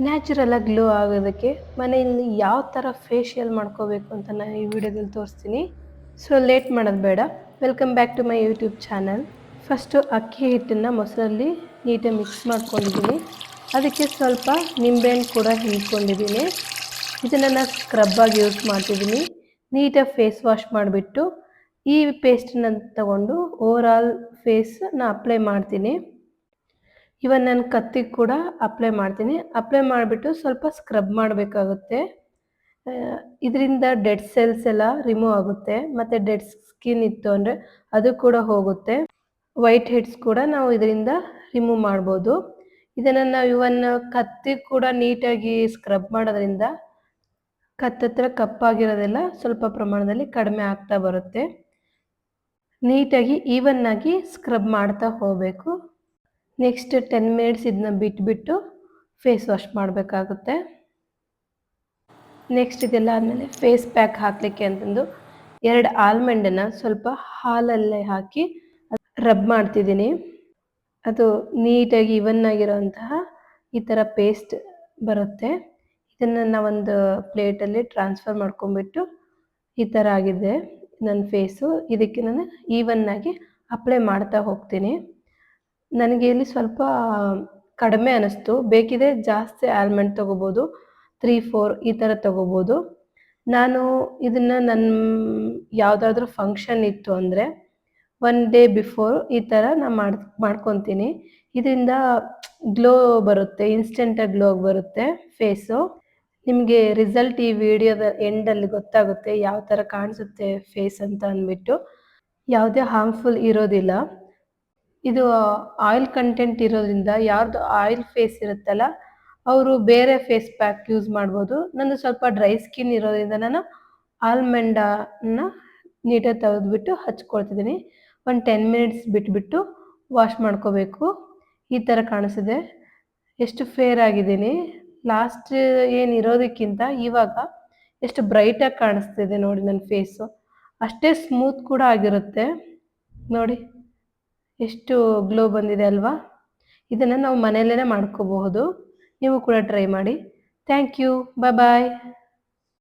ನ್ಯಾಚುರಲಾಗಿ glow ಆಗೋದಕ್ಕೆ ಮನೆಯಲ್ಲಿ ಯಾವ ಥರ ಫೇಶಿಯಲ್ ಮಾಡ್ಕೋಬೇಕು ಅಂತ ನಾನು ಈ ವಿಡಿಯೋದಲ್ಲಿ ತೋರಿಸ್ತೀನಿ. ಸೊ ಲೇಟ್ ಮಾಡೋದು ಬೇಡ. Welcome back to my YouTube channel. First ಅಕ್ಕಿ ಹಿಟ್ಟನ್ನು ಮೊಸರಲ್ಲಿ ನೀಟಾಗಿ ಮಿಕ್ಸ್ ಮಾಡ್ಕೊಂಡಿದ್ದೀನಿ. ಅದಕ್ಕೆ ಸ್ವಲ್ಪ ನಿಂಬೆಹಣ್ಣು ಕೂಡ ಹಿಂಡ್ಕೊಂಡಿದ್ದೀನಿ. ಇದನ್ನು ನಾನು ಸ್ಕ್ರಬ್ಬಾಗಿ ಯೂಸ್ ಮಾಡ್ತಿದ್ದೀನಿ. ನೀಟಾಗಿ ಫೇಸ್ ವಾಶ್ ಮಾಡಿಬಿಟ್ಟು ಈ ಪೇಸ್ಟನ್ನು ತಗೊಂಡು ಓವರಾಲ್ ಫೇಸನ್ನ ಅಪ್ಲೈ ಮಾಡ್ತೀನಿ. ಇವನ್ ನಾನು ಕತ್ತಿಗೆ ಕೂಡ ಅಪ್ಲೈ ಮಾಡ್ತೀನಿ. ಅಪ್ಲೈ ಮಾಡಿಬಿಟ್ಟು ಸ್ವಲ್ಪ ಸ್ಕ್ರಬ್ ಮಾಡಬೇಕಾಗುತ್ತೆ. ಇದರಿಂದ ಡೆಡ್ ಸೆಲ್ಸ್ ಎಲ್ಲ ರಿಮೂವ್ ಆಗುತ್ತೆ. ಮತ್ತು ಡೆಡ್ ಸ್ಕಿನ್ ಇತ್ತು ಅಂದರೆ ಅದು ಕೂಡ ಹೋಗುತ್ತೆ. ವೈಟ್ ಹೆಡ್ಸ್ ಕೂಡ ನಾವು ಇದರಿಂದ ರಿಮೂವ್ ಮಾಡ್ಬೋದು. ಇದನ್ನು ನಾವು ಇವನ್ ಕತ್ತಿಗೆ ಕೂಡ ನೀಟಾಗಿ ಸ್ಕ್ರಬ್ ಮಾಡೋದ್ರಿಂದ ಕತ್ತತ್ರ ಕಪ್ಪಾಗಿರೋದೆಲ್ಲ ಸ್ವಲ್ಪ ಪ್ರಮಾಣದಲ್ಲಿ ಕಡಿಮೆ ಆಗ್ತಾ ಬರುತ್ತೆ. ನೀಟಾಗಿ ಈವನ್ನಾಗಿ ಸ್ಕ್ರಬ್ ಮಾಡ್ತಾ ಹೋಗಬೇಕು. ನೆಕ್ಸ್ಟ್ 10 ಮಿನಿಟ್ಸ್ ಇದನ್ನ ಬಿಟ್ಬಿಟ್ಟು ಫೇಸ್ ವಾಶ್ ಮಾಡಬೇಕಾಗುತ್ತೆ. ನೆಕ್ಸ್ಟ್ ಇದೆಲ್ಲ ಆದಮೇಲೆ ಫೇಸ್ ಪ್ಯಾಕ್ ಹಾಕಲಿಕ್ಕೆ ಅಂತಂದು 2 ಆಲ್ಮಂಡನ್ನು ಸ್ವಲ್ಪ ಹಾಲಲ್ಲೇ ಹಾಕಿ ರಬ್ ಮಾಡ್ತಿದ್ದೀನಿ. ಅದು ನೀಟಾಗಿ ಇವನ್ನಾಗಿರೋಂತಹ ಈ ಥರ ಪೇಸ್ಟ್ ಬರುತ್ತೆ. ಇದನ್ನು ನಾವೊಂದು ಪ್ಲೇಟಲ್ಲಿ ಟ್ರಾನ್ಸ್ಫರ್ ಮಾಡ್ಕೊಂಬಿಟ್ಟು ಈ ಥರ ಆಗಿದೆ ನನ್ನ ಫೇಸು. ಇದಕ್ಕೆ ನಾನು ಈವನ್ನಾಗಿ ಅಪ್ಲೈ ಮಾಡ್ತಾ ಹೋಗ್ತೀನಿ. ನನಗೆ ಇಲ್ಲಿ ಸ್ವಲ್ಪ ಕಡಿಮೆ ಅನ್ನಿಸ್ತು. ಬೇಕಿದ್ರೆ ಜಾಸ್ತಿ ಆಲ್ಮಂಡ್ ತೊಗೋಬೋದು, 3-4 ಈ ಥರ ತೊಗೋಬೋದು. ನಾನು ಇದನ್ನು ನನ್ನ ಯಾವುದಾದ್ರೂ ಫಂಕ್ಷನ್ ಇತ್ತು ಅಂದರೆ 1 ಡೇ ಬಿಫೋರ್ ಈ ಥರ ನಾನು ಮಾಡ್ಕೊತೀನಿ. ಇದರಿಂದ ಗ್ಲೋ ಬರುತ್ತೆ, ಇನ್ಸ್ಟೆಂಟಾಗಿ ಗ್ಲೋ ಬರುತ್ತೆ ಫೇಸು. ನಿಮಗೆ ರಿಸಲ್ಟ್ ಈ ವಿಡಿಯೋದ ಎಂಡಲ್ಲಿ ಗೊತ್ತಾಗುತ್ತೆ ಯಾವ ಥರ ಕಾಣಿಸುತ್ತೆ ಫೇಸ್ ಅಂತ ಅಂದ್ಬಿಟ್ಟು. ಯಾವುದೇ ಹಾರ್ಮ್ಫುಲ್ ಇರೋದಿಲ್ಲ. ಇದು ಆಯಿಲ್ ಕಂಟೆಂಟ್ ಇರೋದ್ರಿಂದ ಯಾರ್ದು ಆಯಿಲ್ ಫೇಸ್ ಇರುತ್ತಲ್ಲ ಅವರು ಬೇರೆ ಫೇಸ್ ಪ್ಯಾಕ್ ಯೂಸ್ ಮಾಡ್ಬೋದು. ನಂದು ಸ್ವಲ್ಪ ಡ್ರೈ ಸ್ಕಿನ್ ಇರೋದ್ರಿಂದ ನಾನು ಆಲ್ಮಂಡನ್ನು ನೀಟಾಗಿ ತೆಗೆದುಬಿಟ್ಟು ಹಚ್ಕೊಳ್ತಿದ್ದೀನಿ. ಒಂದು 10 ಮಿನಿಟ್ಸ್ ಬಿಟ್ಬಿಟ್ಟು ವಾಶ್ ಮಾಡ್ಕೋಬೇಕು. ಈ ಥರ ಕಾಣಿಸಿದೆ. ಎಷ್ಟು ಫೇರ್ ಆಗಿದ್ದೀನಿ. ಲಾಸ್ಟ್ ಏನಿರೋದಕ್ಕಿಂತ ಇವಾಗ ಎಷ್ಟು ಬ್ರೈಟಾಗಿ ಕಾಣಿಸ್ತಿದೆ ನೋಡಿ ನನ್ನ ಫೇಸು. ಅಷ್ಟೇ ಸ್ಮೂತ್ ಕೂಡ ಆಗಿರುತ್ತೆ ನೋಡಿ, ಎಷ್ಟು ಗ್ಲೋ ಬಂದಿದೆ ಅಲ್ವಾ. ಇದನ್ನು ನಾವು ಮನೆಯಲ್ಲೇ ಮಾಡ್ಕೋಬಹುದು. ನೀವು ಕೂಡ ಟ್ರೈ ಮಾಡಿ. Thank you. ಬಾಯ್.